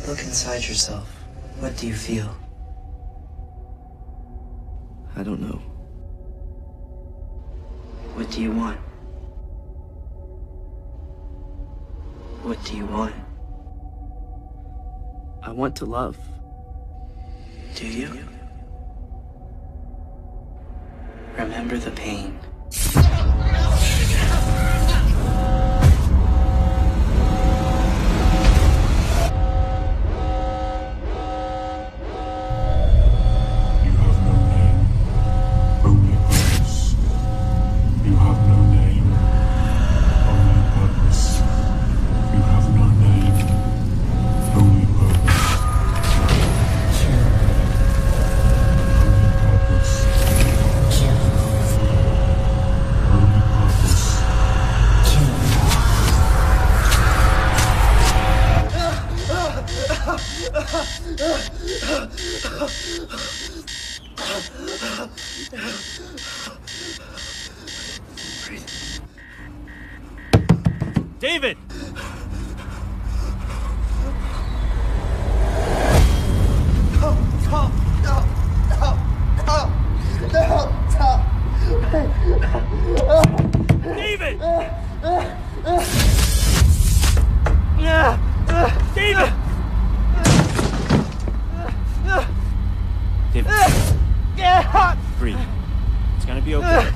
Look inside yourself. What do you feel? I don't know. What do you want? What do you want? I want to love. Do you? Remember the pain. David! David! David! David. Breathe. It's gonna be okay.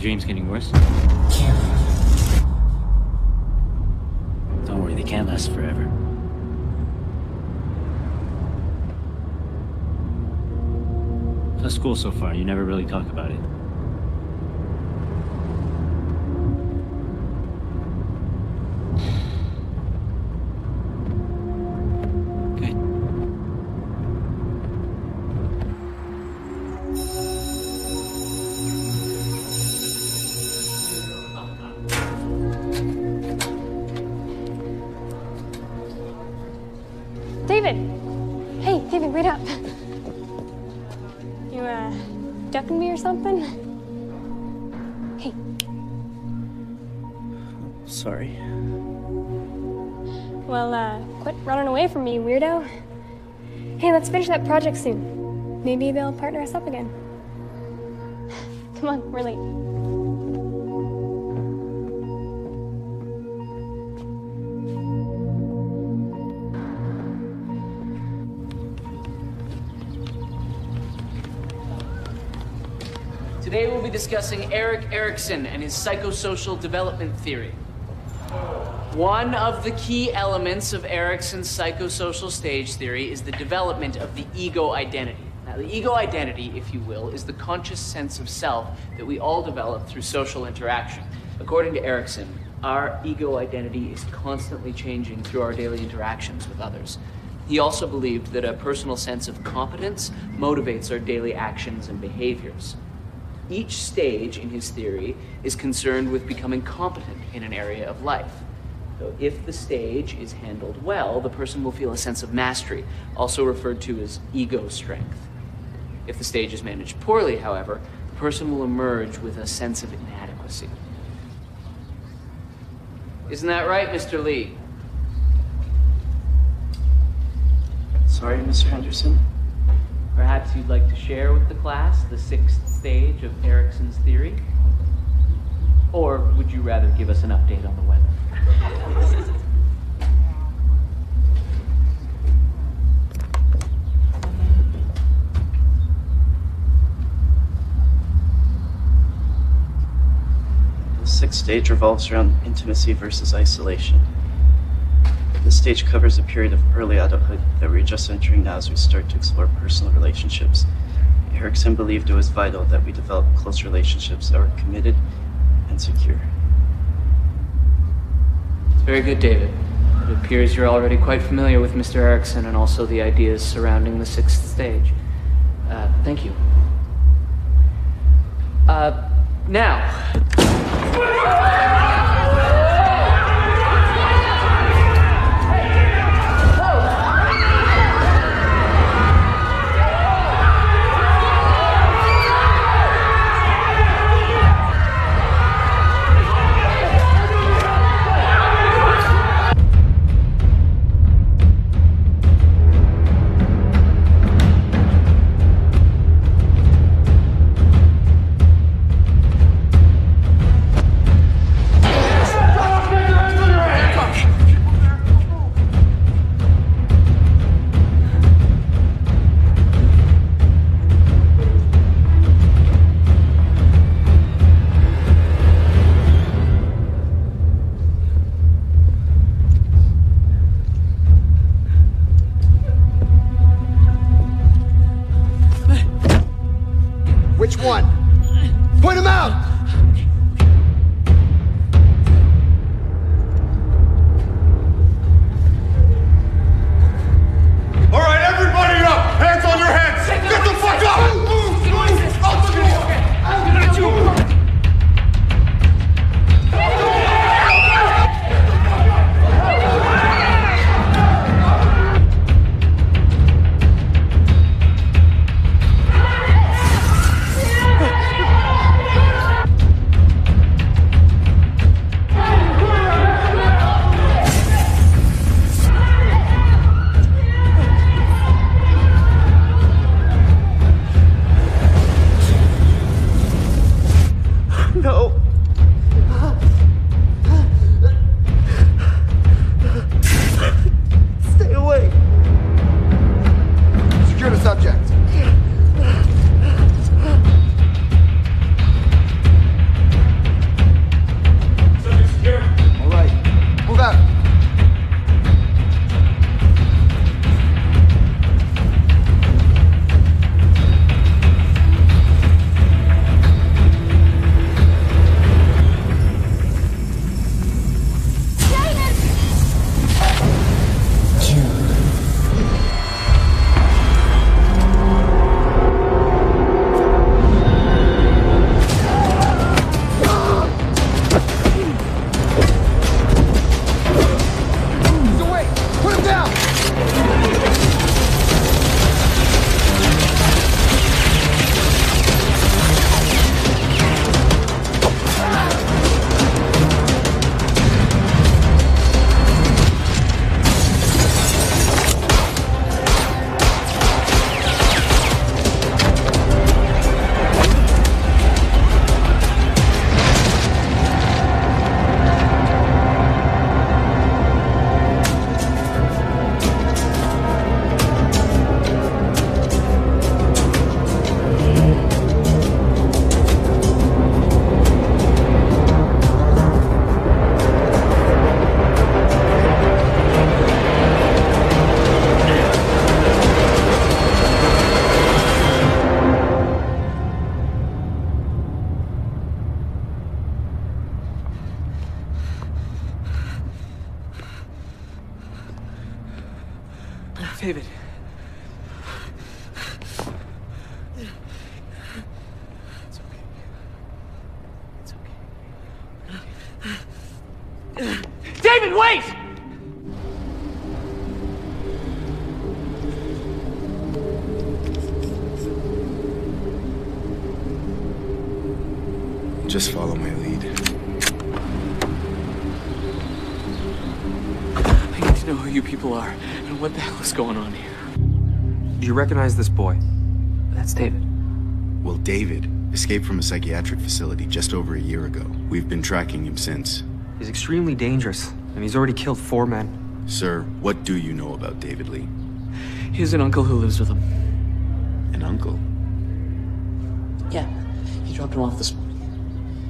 Dream's getting worse? Don't worry, they can't last forever. How's school so far? You never really talk about it. wait up. You, ducking me or something? Hey. Sorry. Well, quit running away from me, weirdo. Hey, let's finish that project soon. Maybe they'll partner us up again. Come on, we're late. Today we'll be discussing Erik Erikson and his psychosocial development theory. One of the key elements of Erikson's psychosocial stage theory is the development of the ego identity. Now, the ego identity, if you will, is the conscious sense of self that we all develop through social interaction. According to Erikson, our ego identity is constantly changing through our daily interactions with others. He also believed that a personal sense of competence motivates our daily actions and behaviors. Each stage in his theory is concerned with becoming competent in an area of life. So if the stage is handled well, the person will feel a sense of mastery, also referred to as ego strength. If the stage is managed poorly, however, the person will emerge with a sense of inadequacy. Isn't that right, Mr. Lee? Sorry, Mr. Henderson. Perhaps you'd like to share with the class the 6th stage of Erikson's theory? Or would you rather give us an update on the weather? The 6th stage revolves around intimacy versus isolation. This stage covers a period of early adulthood that we're just entering now as we start to explore personal relationships. Erikson believed it was vital that we develop close relationships that were committed and secure. Very good, David. It appears you're already quite familiar with Mr. Erikson and also the ideas surrounding the 6th stage. Thank you. Now. Which one? Point him out! All right, everybody up! Hands on your heads! Get the fuck up! David. It's okay. It's okay. David, wait! Just follow my lead. I need to know who you people are and what the hell is going on here. Do you recognize this boy? That's David. Well, David escaped from a psychiatric facility just over a year ago. We've been tracking him since. He's extremely dangerous, and he's already killed 4 men. Sir, what do you know about David Lee? He has an uncle who lives with him. An uncle? Yeah, he dropped him off this morning.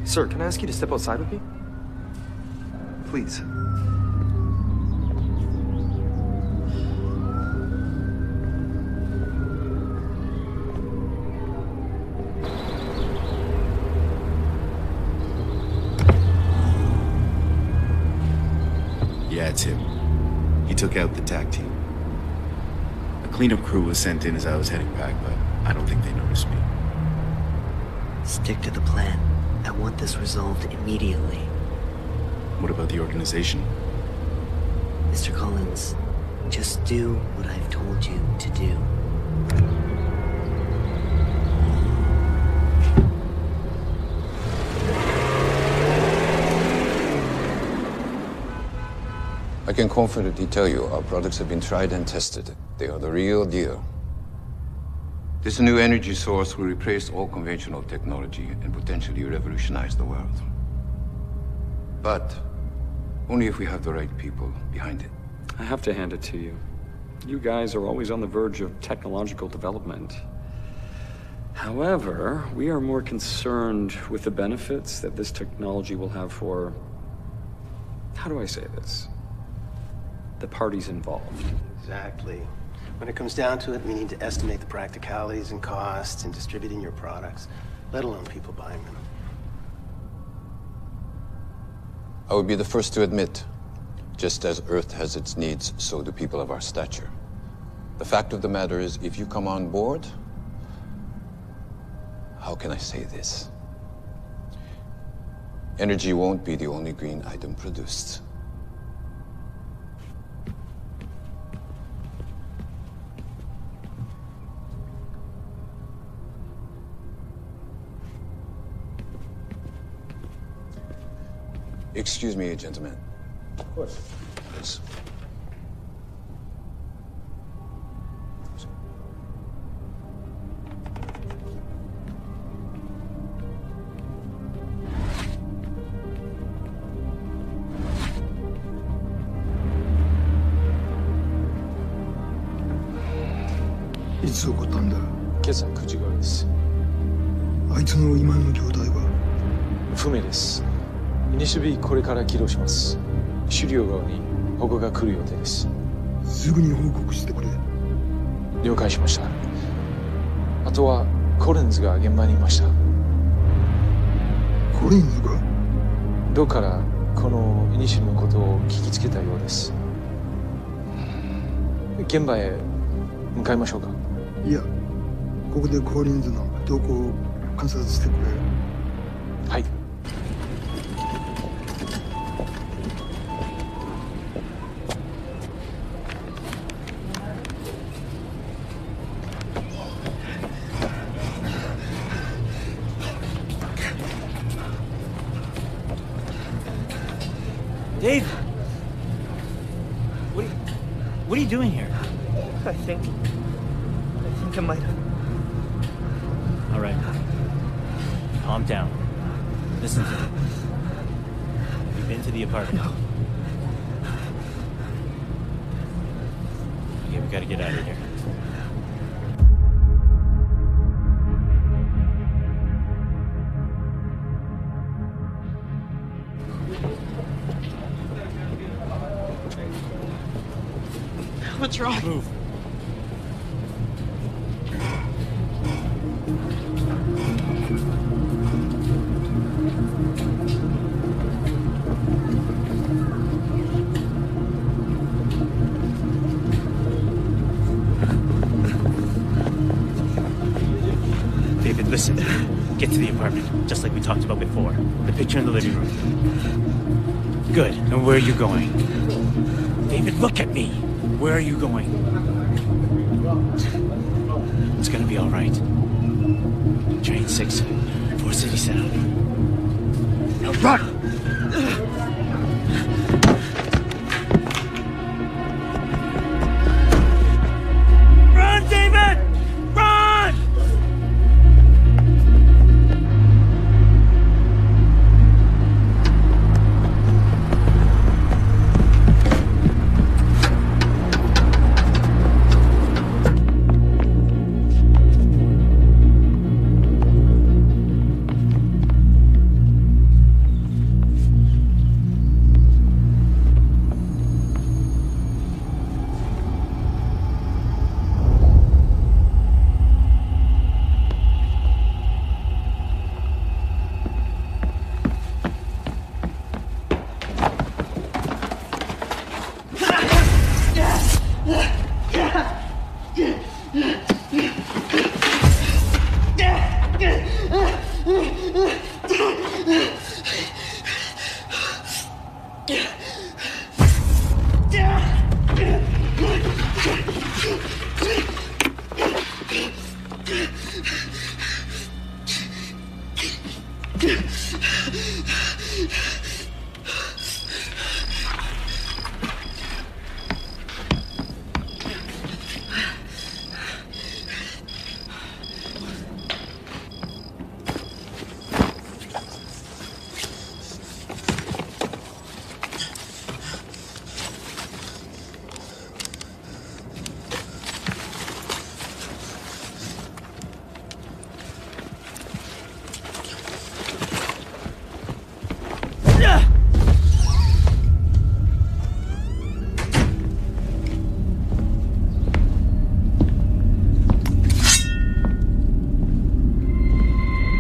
Sir, can I ask you to step outside with me? Please. Yeah, it's him. He took out the TAC team. A cleanup crew was sent in as I was heading back, but I don't think they noticed me. Stick to the plan. I want this resolved immediately. What about the organization? Mr. Collins, just do what I've told you to do. I can confidently tell you our products have been tried and tested. They are the real deal. This new energy source will replace all conventional technology and potentially revolutionize the world. But only if we have the right people behind it. I have to hand it to you. You guys are always on the verge of technological development. However, we are more concerned with the benefits that this technology will have for... how do I say this? The parties involved. Exactly. When it comes down to it, we need to estimate the practicalities and costs in distributing your products, let alone people buying them. I would be the first to admit, just as Earth has its needs, so do people of our stature. The fact of the matter is, if you come on board, how can I say this? Energy won't be the only green item produced. Excuse me, gentlemen. Of course. Yes.いつ起こったんだ？今朝9時頃です。あいつの今の状態は？不明です。イニシビこれから起動します。狩猟側に保護が来る予定です。すぐに報告してくれ。了解しました。あとはコレンズが現場にいました。コレンズが？どうからこのイニシルのことを聞きつけたようです。現場へ向かいましょうか。いや、ここでコリンズの動向を観察してくれ。はい。Dave! What are you doing here? I think I might have... All right. Calm down. Listen to me. Have you been to the apartment? No. Okay, we gotta get out of here. What's wrong? Move. David, listen. Get to the apartment, just like we talked about before. The picture in the living room. Good. And where are you going? David, look at me. Where are you going? It's gonna be all right. Train 6, 4 City Sound. Now run! Run, David! Run!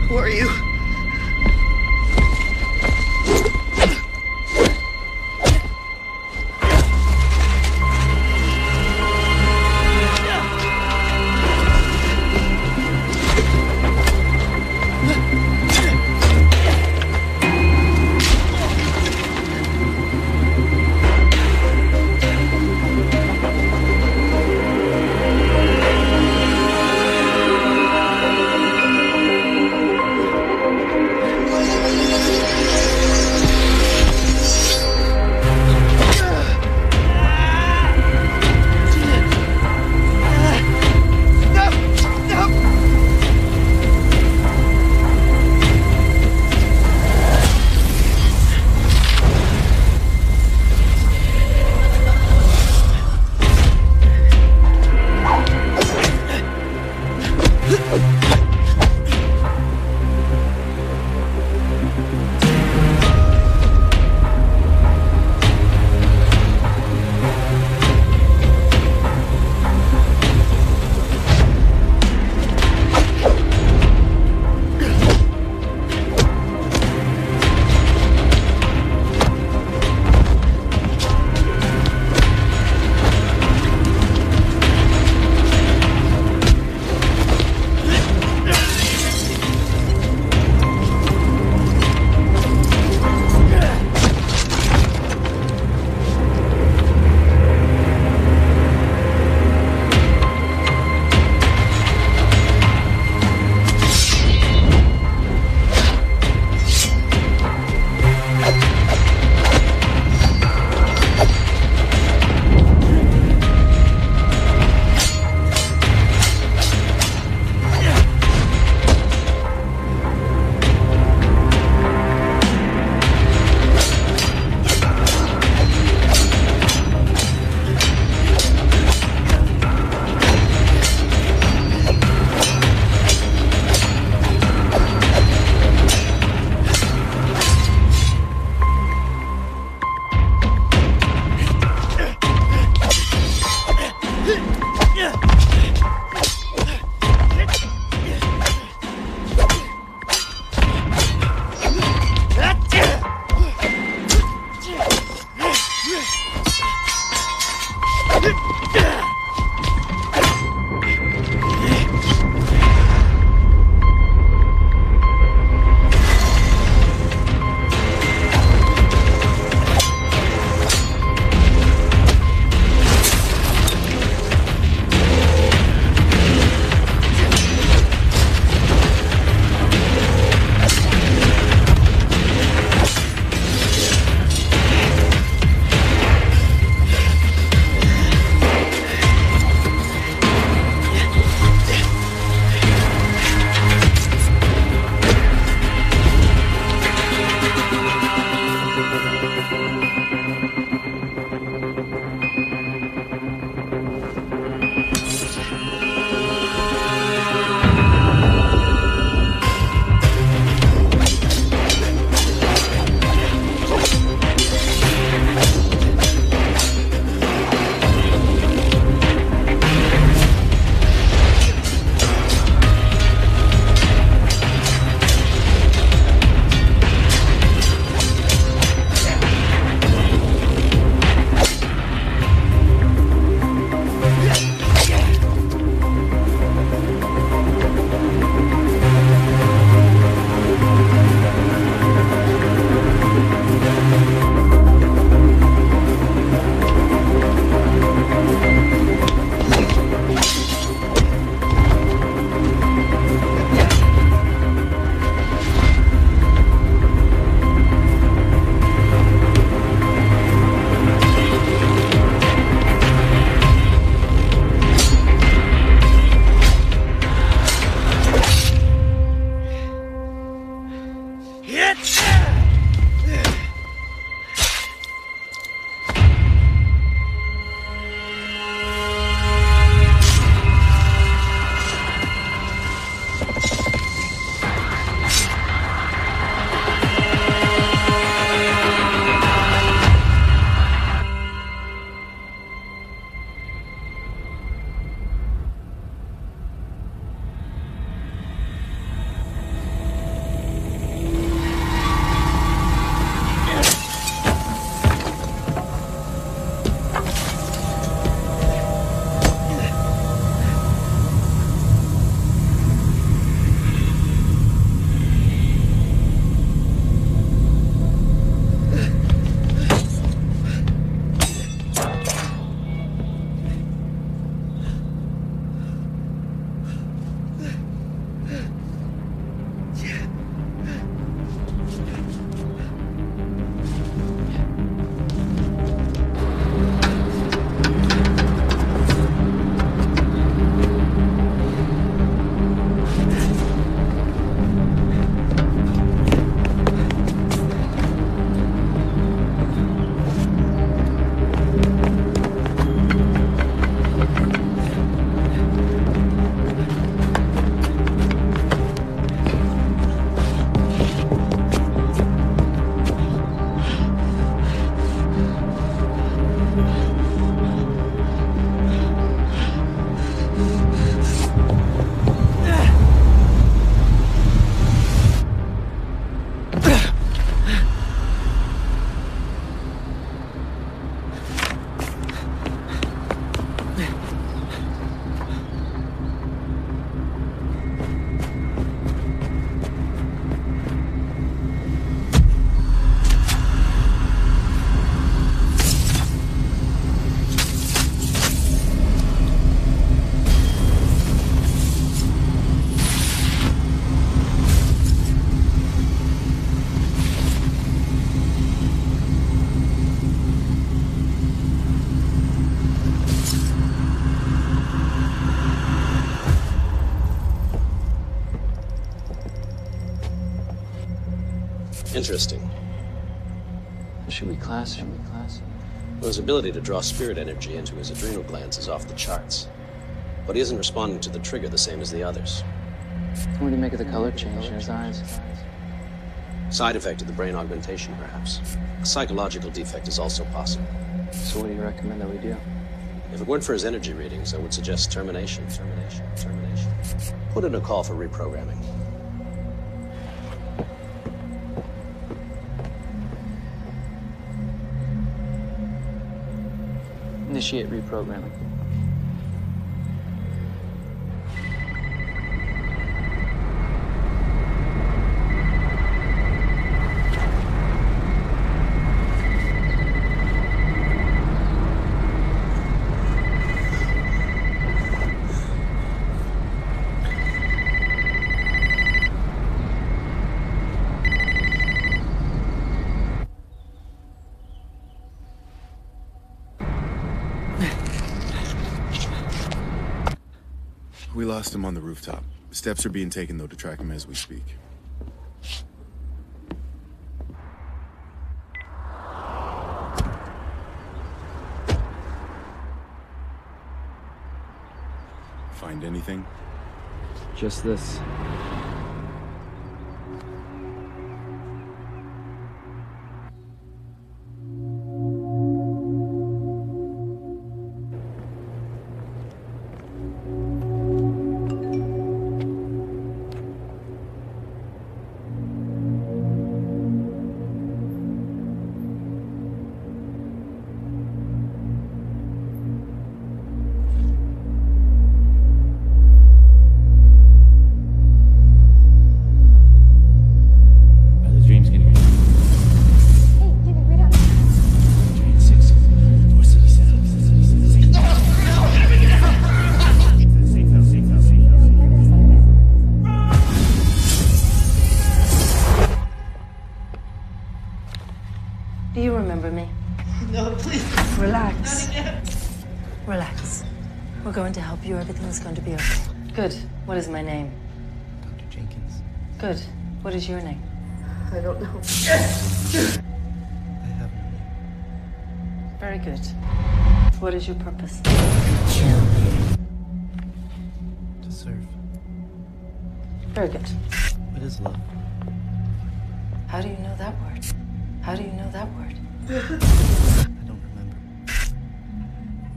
Who are you? Interesting. Should we class him? Well, his ability to draw spirit energy into his adrenal glands is off the charts. But he isn't responding to the trigger the same as the others. What do you make of the color change in his eyes? Side effect of the brain augmentation, perhaps. A psychological defect is also possible. So what do you recommend that we do? If it weren't for his energy readings, I would suggest termination. Put in a call for reprogramming. Initiate reprogramming. We lost him on the rooftop. Steps are being taken, though, to track him as we speak. Find anything? Just this. Do you remember me? No, please. Relax. Relax. We're going to help you. Everything's going to be okay. Good. What is my name? Dr. Jenkins. Good. What is your name? I don't know. I have no name. Very good. What is your purpose? To serve. Very good. What is love? How do you know that word? How do you know that word? I don't remember.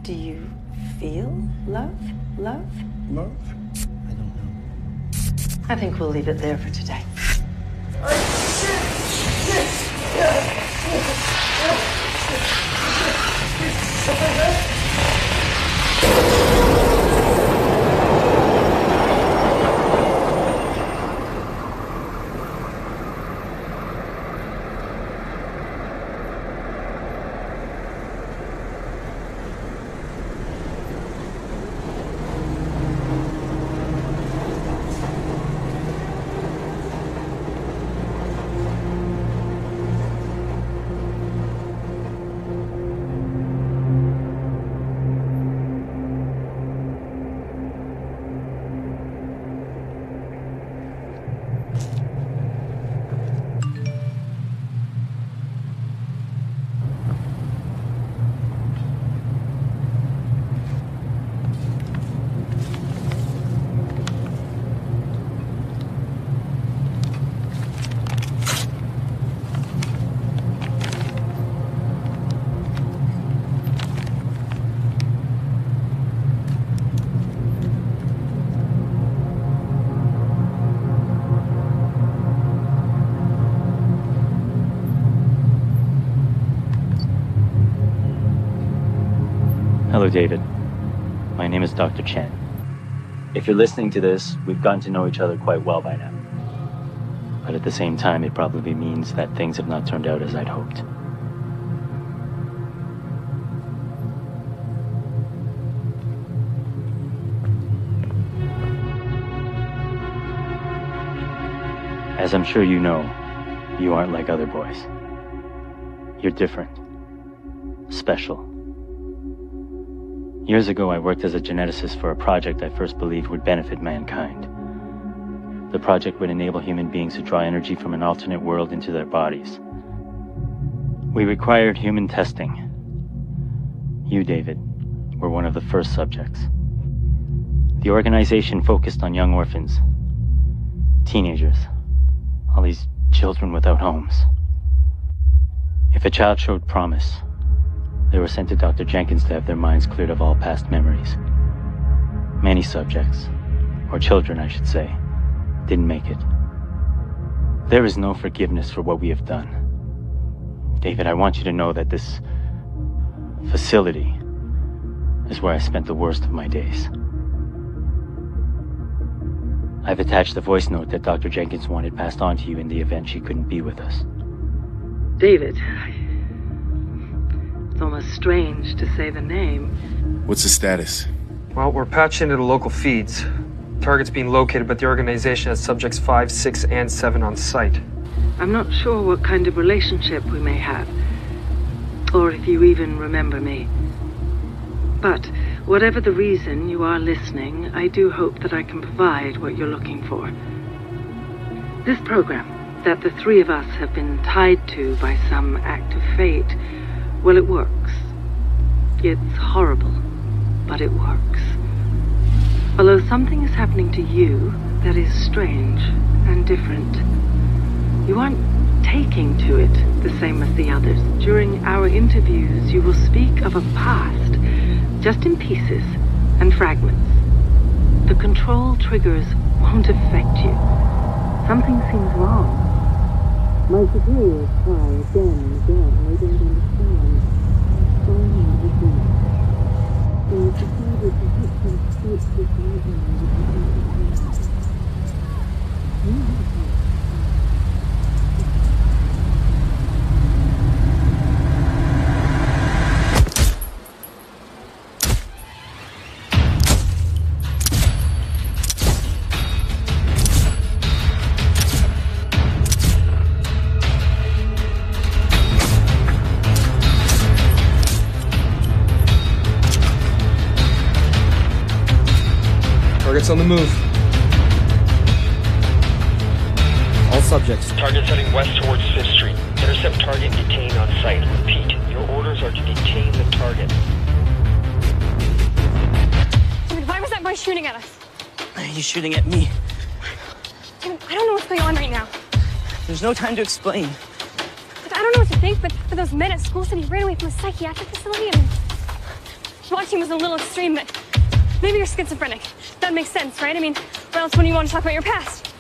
Do you feel love? Love? Love? I don't know. I think we'll leave it there for today. Hello, David. My name is Dr. Chen. If you're listening to this, we've gotten to know each other quite well by now. But at the same time, it probably means that things have not turned out as I'd hoped. As I'm sure you know, you aren't like other boys. You're different. Special. Years ago, I worked as a geneticist for a project I first believed would benefit mankind. The project would enable human beings to draw energy from an alternate world into their bodies. We required human testing. You, David, were one of the first subjects. The organization focused on young orphans, teenagers, all these children without homes. If a child showed promise, they were sent to Dr. Jenkins to have their minds cleared of all past memories. Many subjects, or children I should say, didn't make it. There is no forgiveness for what we have done. David, I want you to know that this facility is where I spent the worst of my days. I've attached the voice note that Dr. Jenkins wanted passed on to you in the event she couldn't be with us. David, it's almost strange to say the name. What's the status? Well, we're patched into the local feeds. Target's being located, but the organization has subjects 5, 6, and 7 on site. I'm not sure what kind of relationship we may have, or if you even remember me. But whatever the reason you are listening, I do hope that I can provide what you're looking for. This program that the three of us have been tied to by some act of fate, well, it works. It's horrible, but it works. Although something is happening to you that is strange and different. You aren't taking to it the same as the others. During our interviews, you will speak of a past, just in pieces and fragments. The control triggers won't affect you. Something seems wrong. My superiors try again and again. They don't understand. They decided to hit some state with Target's on the move. All subjects. Target's heading west towards 5th Street. Intercept target and detain on site. Repeat, your orders are to detain the target. Dude, why was that boy shooting at us? He's shooting at me. There's no time to explain. Look, I don't know what to think, but those men at school said he ran away from a psychiatric facility. I mean, watching was a little extreme, but maybe you're schizophrenic. That makes sense, right? I mean, or else when you want to talk about your past.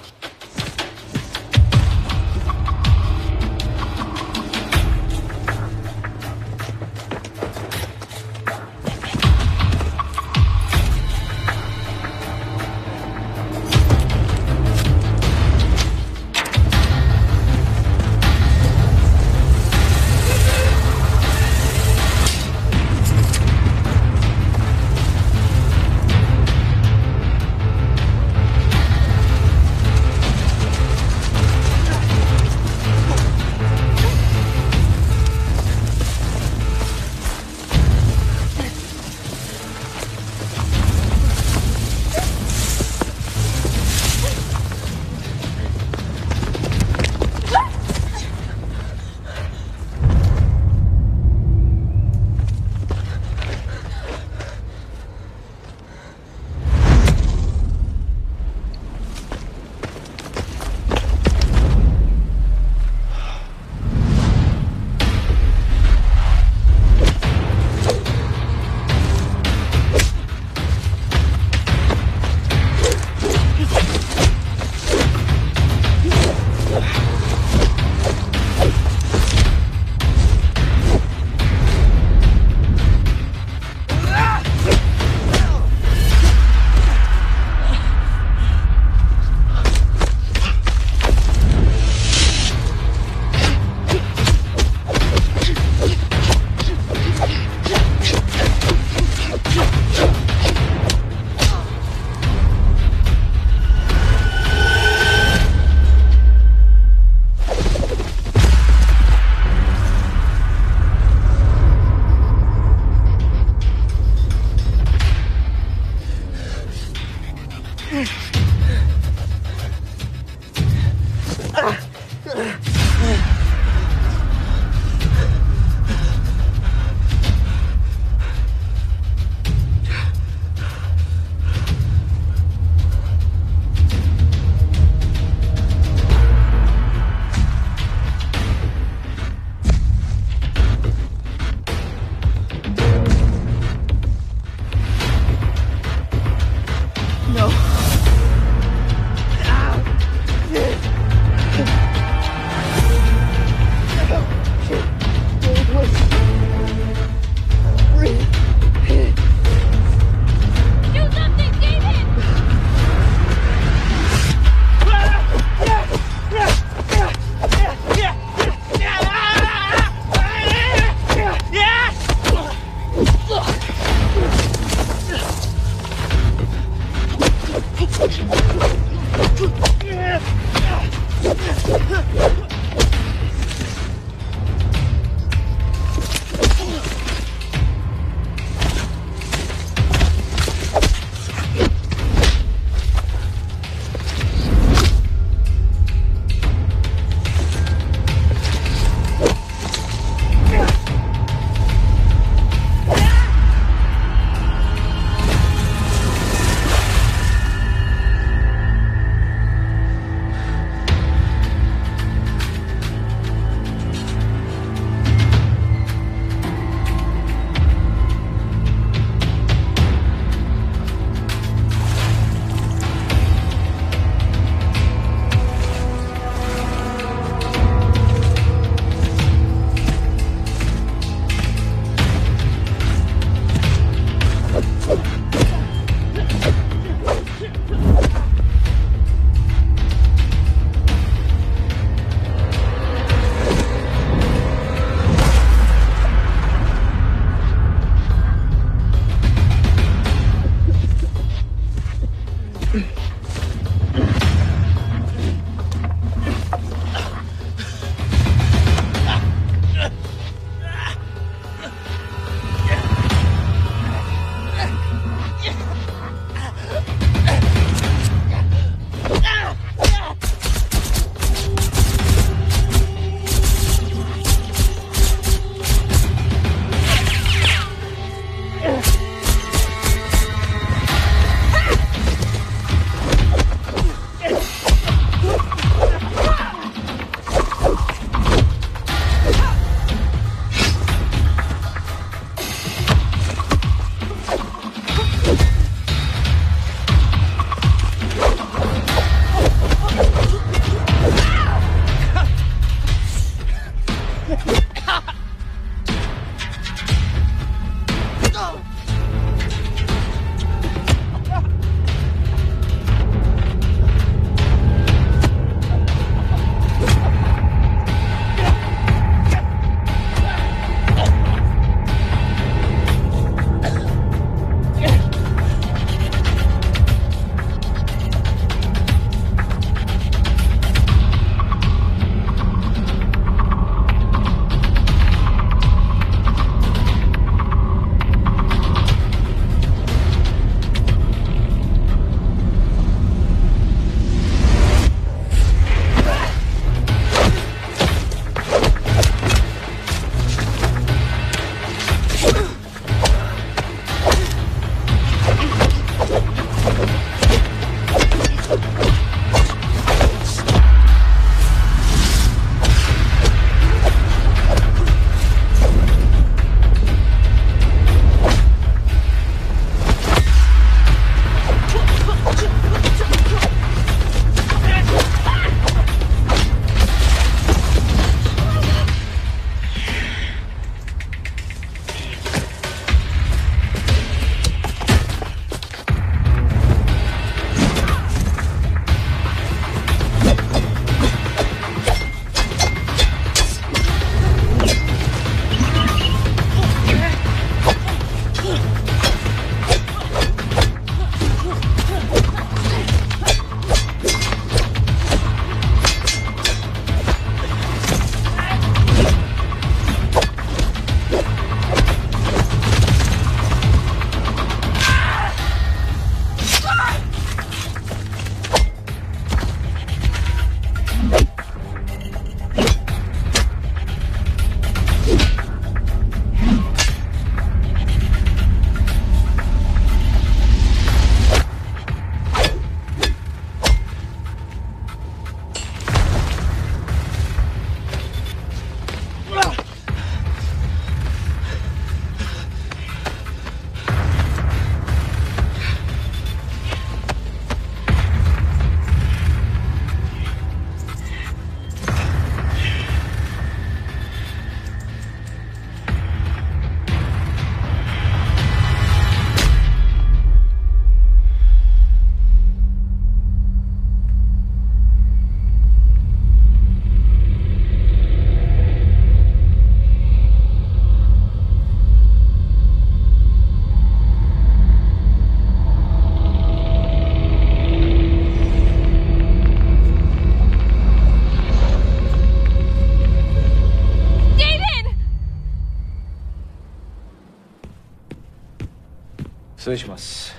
失礼します。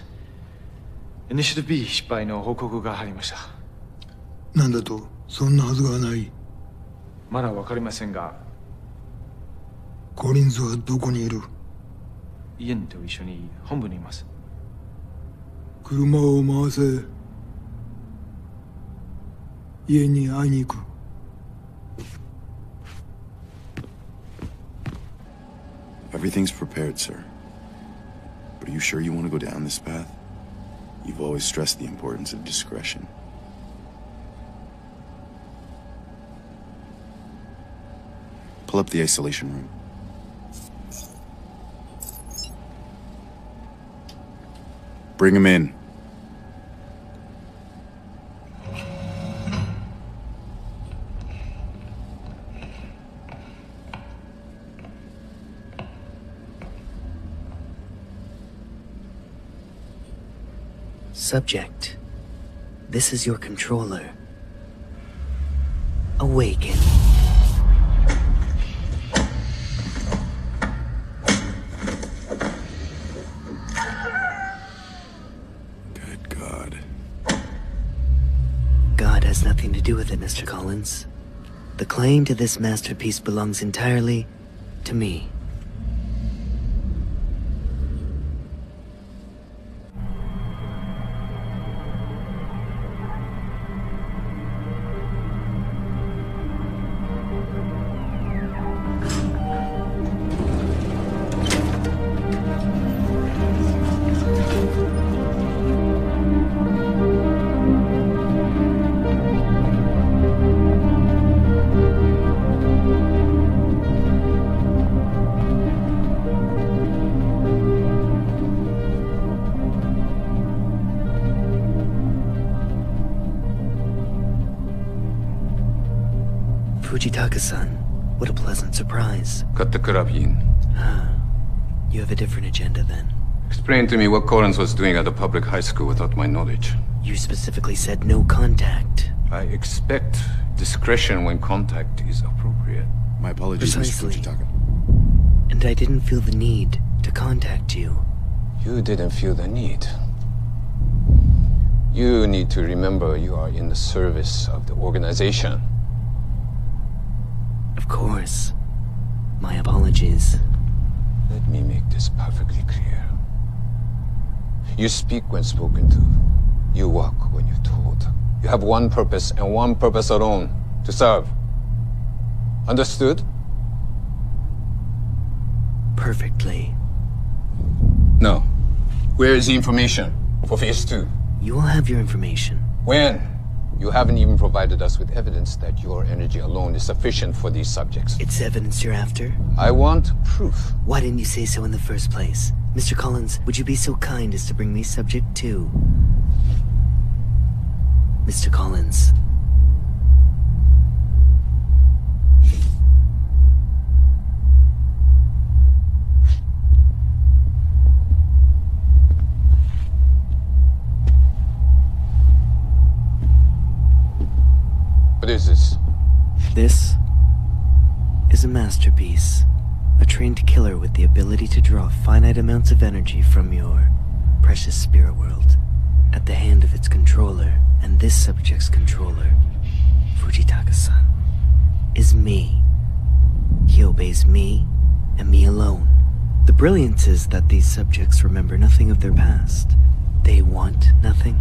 イニシアティブ B 失敗の報告が入りました。なんだと、そんなはずがない。まだわかりませんが、コリンズはどこにいる？イエンと一緒に本部にいます。車を回せ。家に会いに行く。Everything's prepared, sir. But are you sure you want to go down this path? You've always stressed the importance of discretion. Pull up the isolation room. Bring him in. Subject, this is your controller. Awaken. Good God. God has nothing to do with it, Mr. Collins. The claim to this masterpiece belongs entirely to me. Fujitaka-san, what a pleasant surprise. Cut the carabine. You have a different agenda then. Explain to me what Collins was doing at the public high school without my knowledge. You specifically said no contact. I expect discretion when contact is appropriate. My apologies, Precisely. Mr. Fujitaka. And I didn't feel the need to contact you. You didn't feel the need. You need to remember you are in the service of the organization. Of course. My apologies. Let me make this perfectly clear. You speak when spoken to. You walk when you're told. You have one purpose and one purpose alone: to serve. Understood? Perfectly. No. Where is the information for Phase 2? You will have your information. When? You haven't even provided us with evidence that your energy alone is sufficient for these subjects. It's evidence you're after? I want proof. Why didn't you say so in the first place? Mr. Collins, would you be so kind as to bring me subject 2? Mr. Collins. What is this? This is a masterpiece. A trained killer with the ability to draw finite amounts of energy from your precious spirit world at the hand of its controller. And this subject's controller, Fujitaka-san, is me. He obeys me and me alone. The brilliance is that these subjects remember nothing of their past. They want nothing.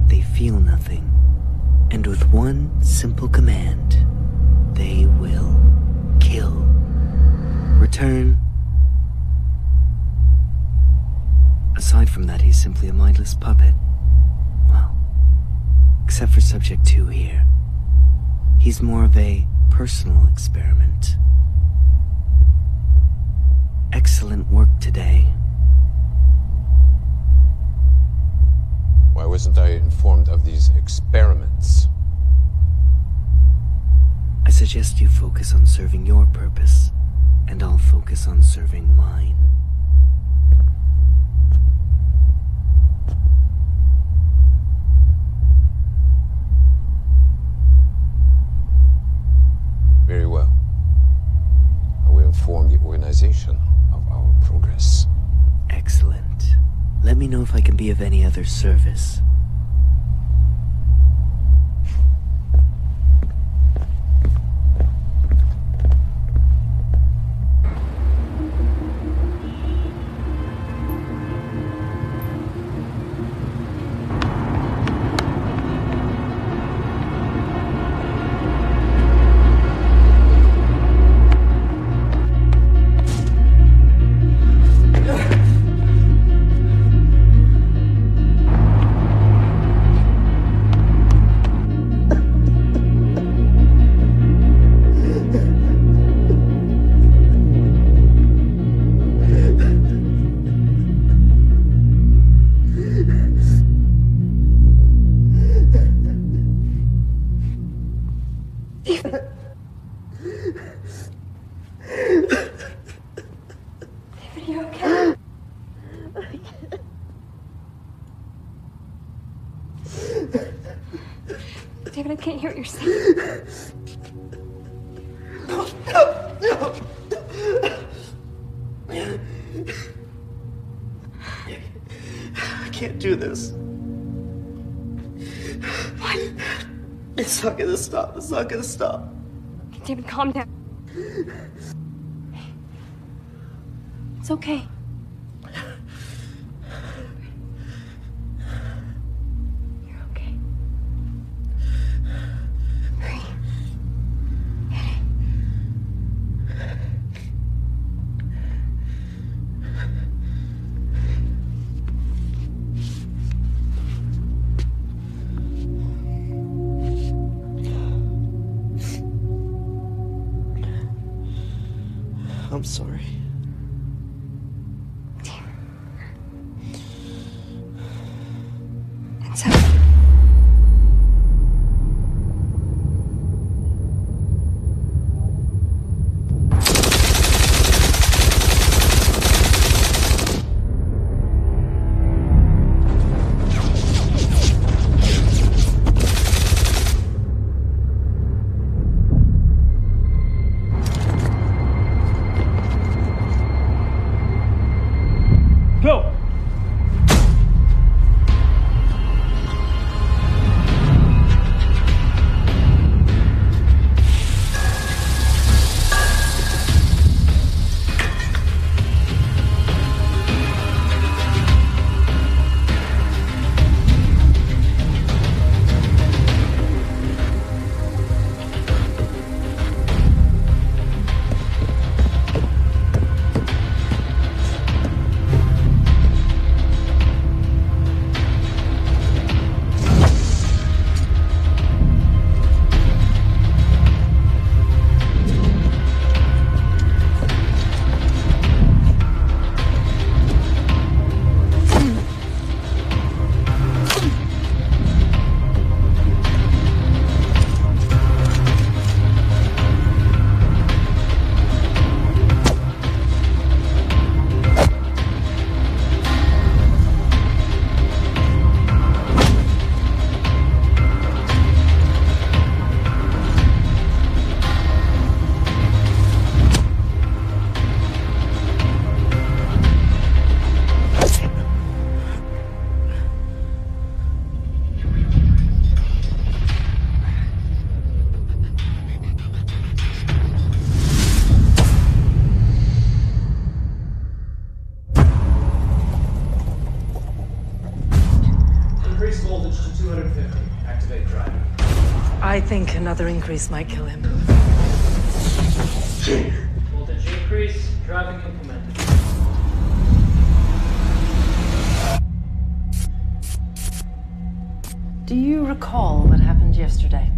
They feel nothing. And with one simple command, they will kill. Return. Aside from that, he's simply a mindless puppet. Well, except for subject 2 here. He's more of a personal experiment. Excellent work today. Why wasn't I informed of these experiments? I suggest you focus on serving your purpose, and I'll focus on serving mine. Very well. inform the organization of our progress. Excellent. Let me me know if I can be of any other service. David, I can't hear what you're saying. No. I can't do this. What? It's not gonna stop. It's not gonna stop. David, calm down. It's okay. You're okay. Breathe. I'm sorry. It's okay. Go! Increase voltage to 250. Activate driver. I think another increase might kill him. Voltage increase. Driving implemented. Do you recall what happened yesterday?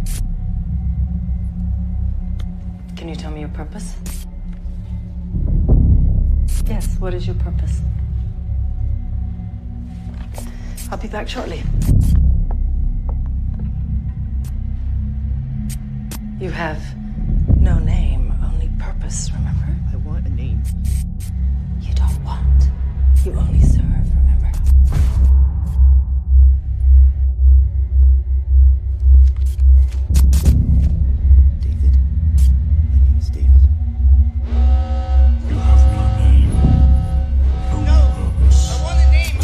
Can you tell me your purpose? Yes, what is your purpose? I'll be back shortly. You have no name, only purpose, remember? I want a name. You don't want. You only serve, remember? David. My name is David. You have no name. No purpose. I want a name.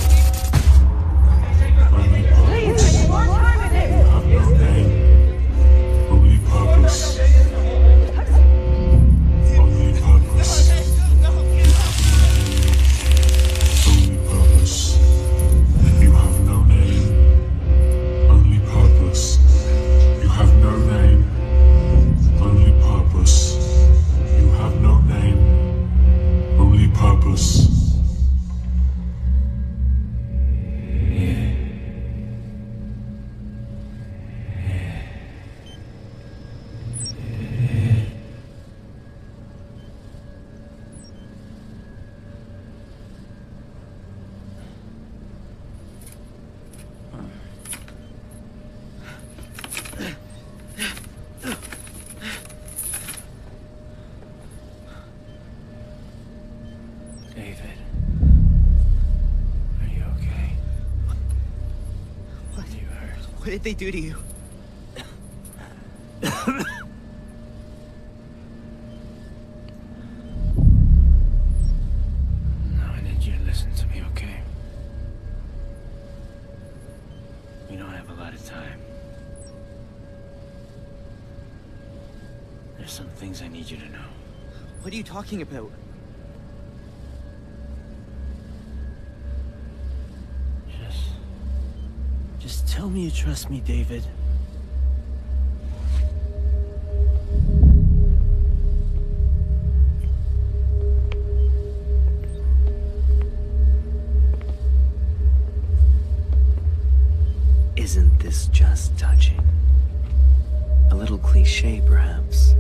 did they do to you? No, I need you to listen to me, okay? We don't have a lot of time. There's some things I need you to know. What are you talking about? Just tell me you trust me, David. Isn't this just touching? A little cliche, perhaps,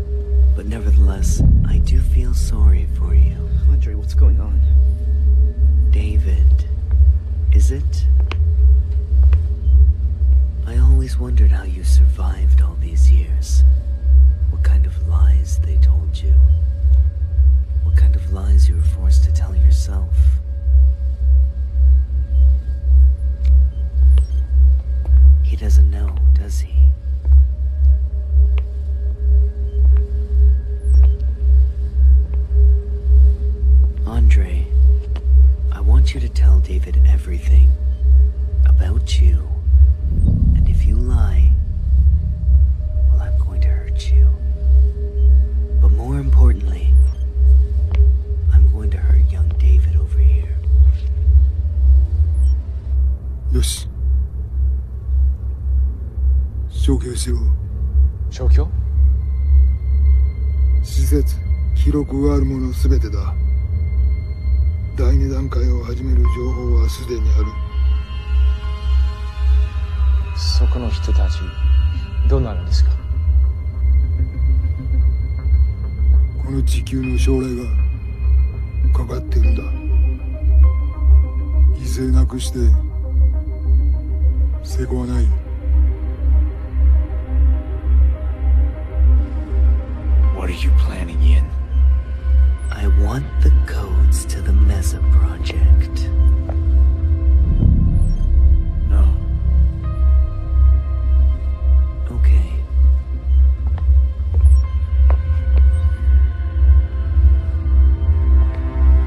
but nevertheless, I do feel sorry for you. Andre, what's going on? David, is it? I always wondered how you survived all these years. What kind of lies they told you. What kind of lies you were forced to tell yourself. He doesn't know, does he? Andre, I want you to tell David everything about you. And if you lie, well, I'm going to hurt you. But more importantly, I'm going to hurt young David over here. よし。消去しろ。消去？施設、記録があるものすべてだ。第2段階を始める情報はすでにある。そこの人たち、どうなるんですか？この地球の将来がかかっているんだ。犠牲なくして成功はない。What are you planning, Yin? I want the codes to the Mesa project. No. Okay.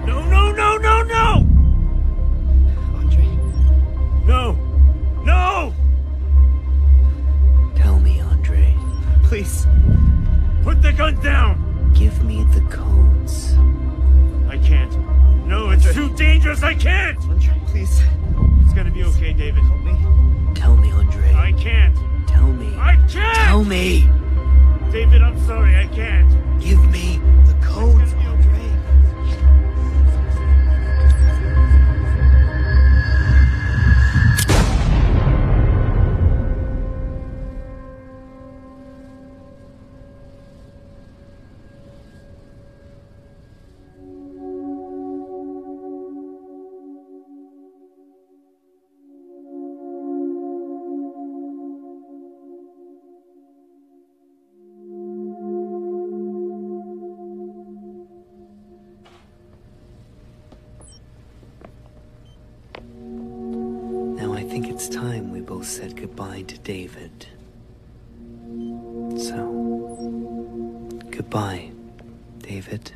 No, no, no, no, no! Andre. No! No! Tell me, Andre. Please. Put the gun down! Give me the codes. I can't. No, it's too dangerous. I can't! Andre, please. It's gonna be okay, David. Help me. Tell me, Andre. I can't. Tell me. I can't! Tell me! David, I'm sorry. I can't. Give me the codes, Andre. Now I think it's time we both said goodbye to David. So, goodbye, David.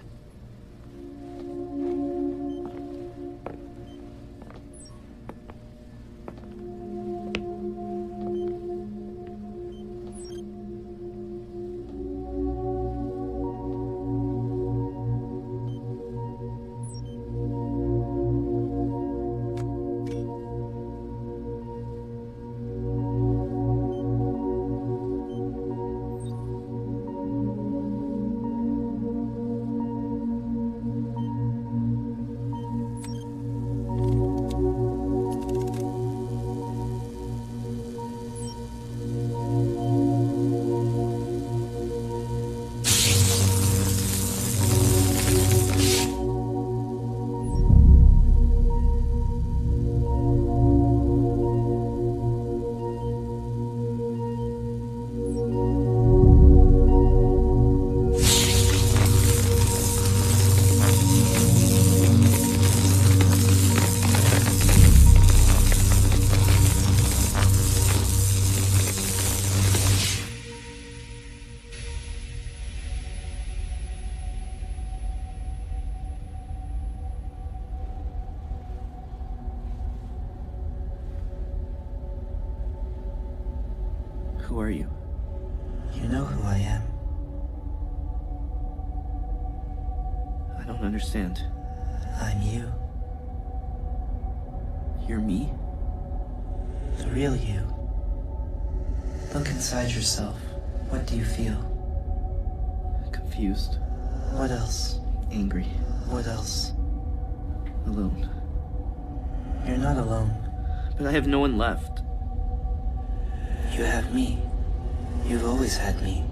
you? You know who I am. I don't understand. I'm you. You're me? The real you. Look inside yourself. What do you feel? Confused. What else? Angry. What else? Alone. You're not alone. But I have no one left. You have me. You've always had me.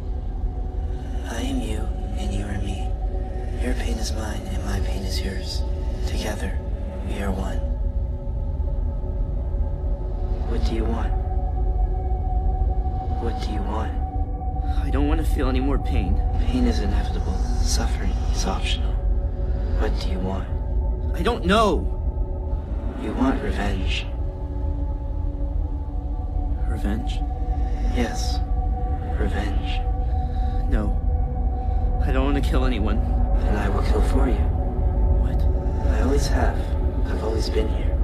I am you, and you are me. Your pain is mine, and my pain is yours. Together, we are one. What do you want? What do you want? I don't want to feel any more pain. Pain is inevitable. Suffering is optional. What do you want? I don't know. You want revenge. Revenge? Yes. Revenge. No. I don't want to kill anyone. Then I will kill for you. What? I always have. I've always been here.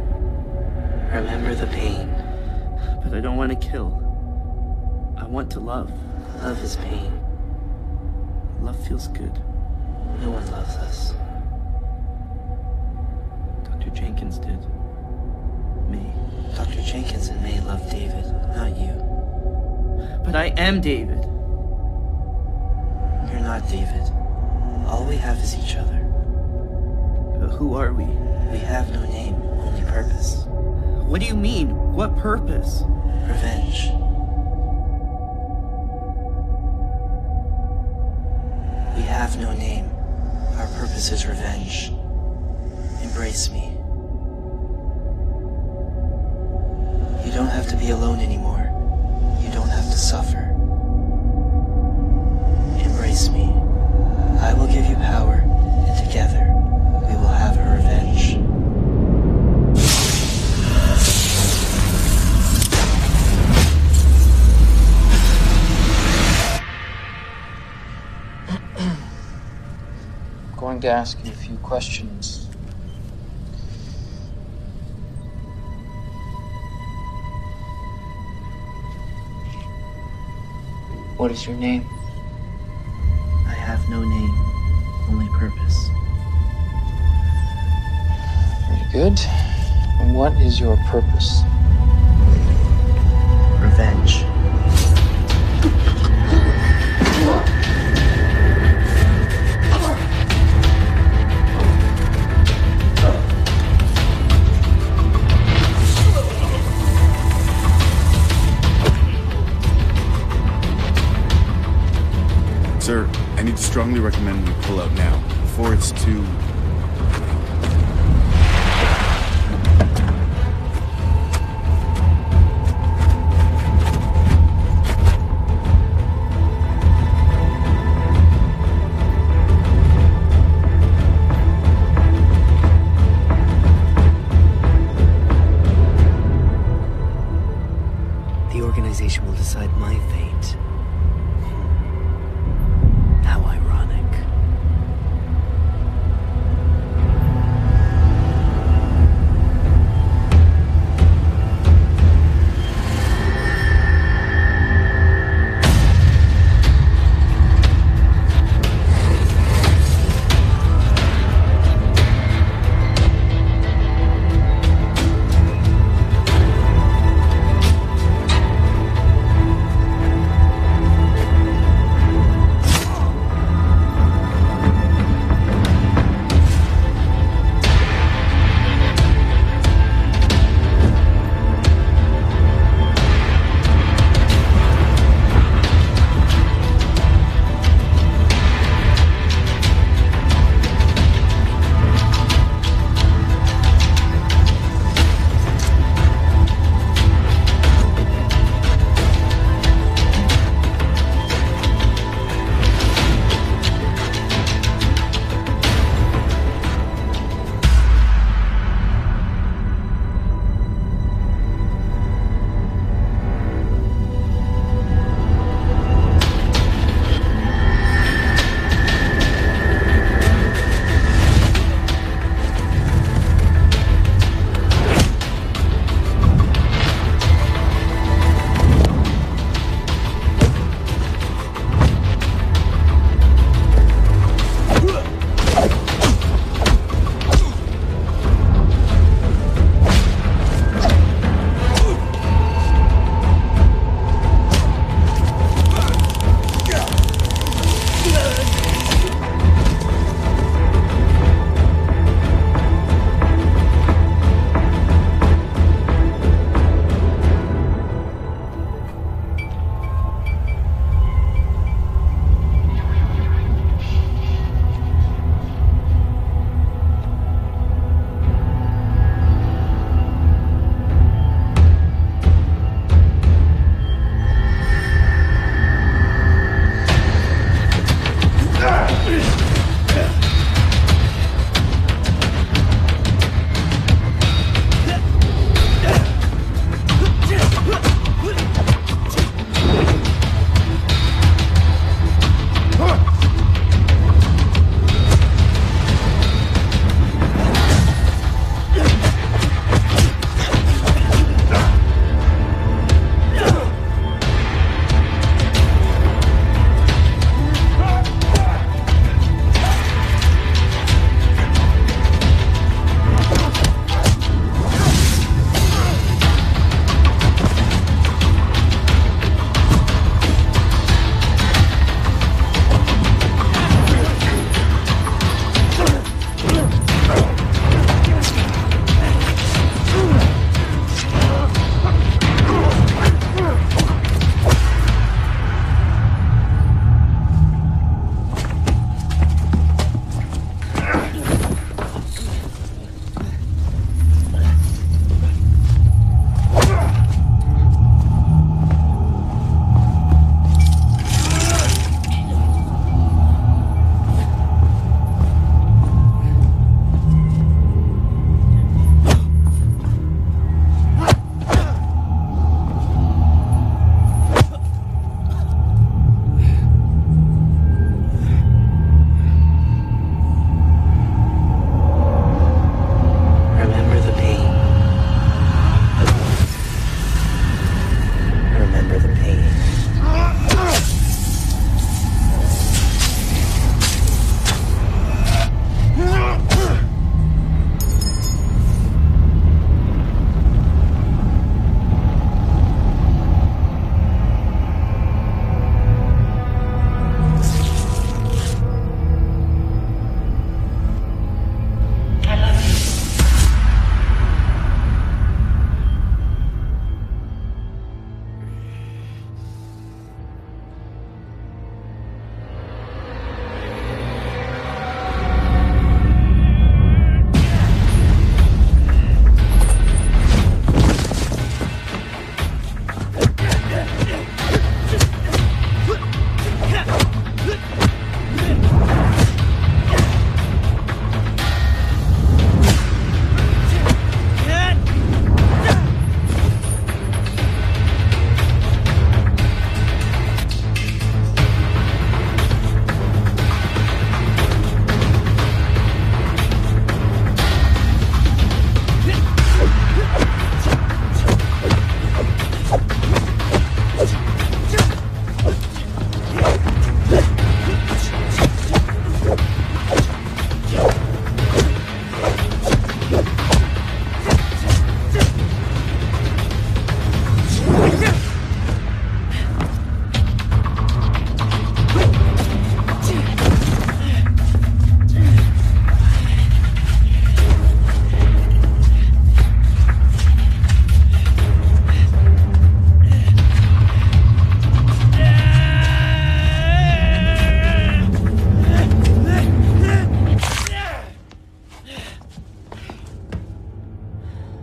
Remember the pain. But I don't want to kill. I want to love. Love is pain. Love feels good. No one loves us. Dr. Jenkins did. May. Dr. Jenkins and May loved David, not you. But I am David. You're not David. All we have is each other. Who are we? We have no name, only purpose. What do you mean? What purpose? Revenge. We have no name. Our purpose is revenge. Embrace me. You don't have to be alone anymore. You don't have to suffer. Embrace me. I will give you power, and together, we will have a revenge. I'm going to ask you a few questions. What is your name? I have no name, only purpose. Very good. And what is your purpose? Revenge. Sir, I need to strongly recommend we pull out now, before it's too... The organization will decide my fate. How ironic.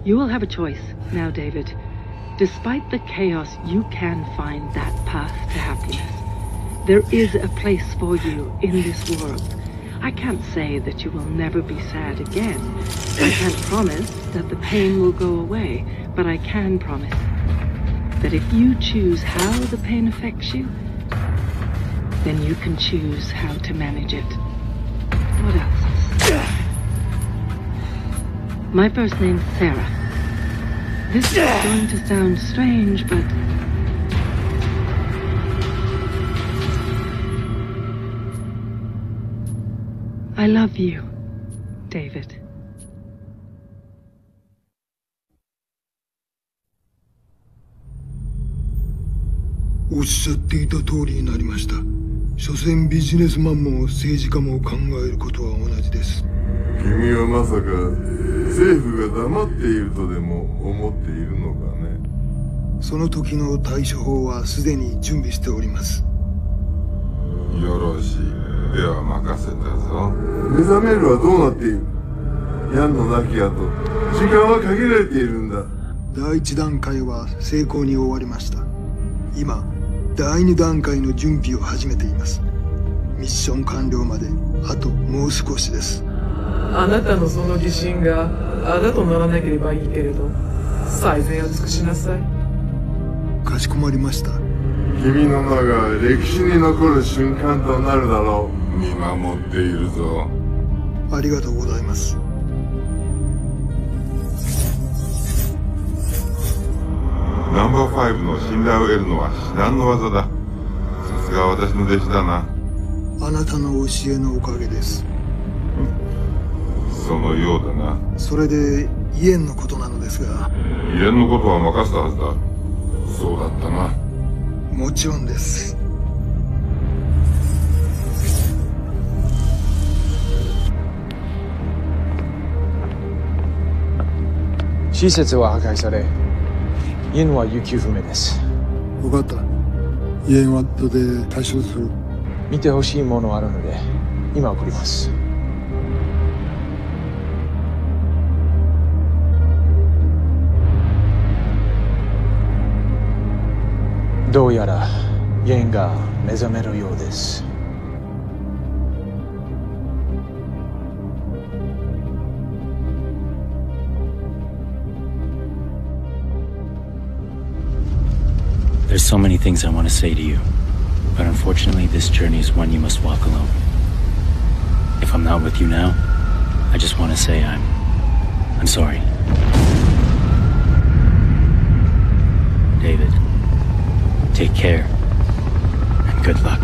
You will have a choice now, David. Despite the chaos, you can find that path to happiness. There is a place for you in this world. I can't say that you will never be sad again. I can't promise that the pain will go away, but I can promise that if you choose how the pain affects you, then you can choose how to manage it. What else? My first name's Sarah. This is going to sound strange, but I love you, David. おっしゃっていた通りになりました。所詮ビジネスマンも政治家も考えることは同じです。君はまさか政府が黙っているとでも思っているのかね。その時の対処法はすでに準備しております。よろしい。では任せたぞ。目覚めるはどうなっている？ヤンの亡き後、時間は限られているんだ。第一段階は成功に終わりました。今、第二段階の準備を始めています。ミッション完了まであともう少しです。あなたのその自信があだとならなければいいけれど、最善を尽くしなさい。かしこまりました。君の名が歴史に残る瞬間となるだろう。見守っているぞ。ありがとうございます。ナンバー5の信頼を得るのは至難の技だ。さすが私の弟子だな。あなたの教えのおかげです。そのようだな。それでイエンのことなのですが。イエンのことは任せたはずだ。そうだったな。もちろんです。施設は破壊され、イエンは行方不明です。分かった。イエンワットで対処する。見てほしいものあるので、今送ります。どうやらイエンが目覚めるようです。There's so many things I want to say to you, but unfortunately this journey is one you must walk alone. If I'm not with you now, I just want to say I'm sorry. David, take care and good luck.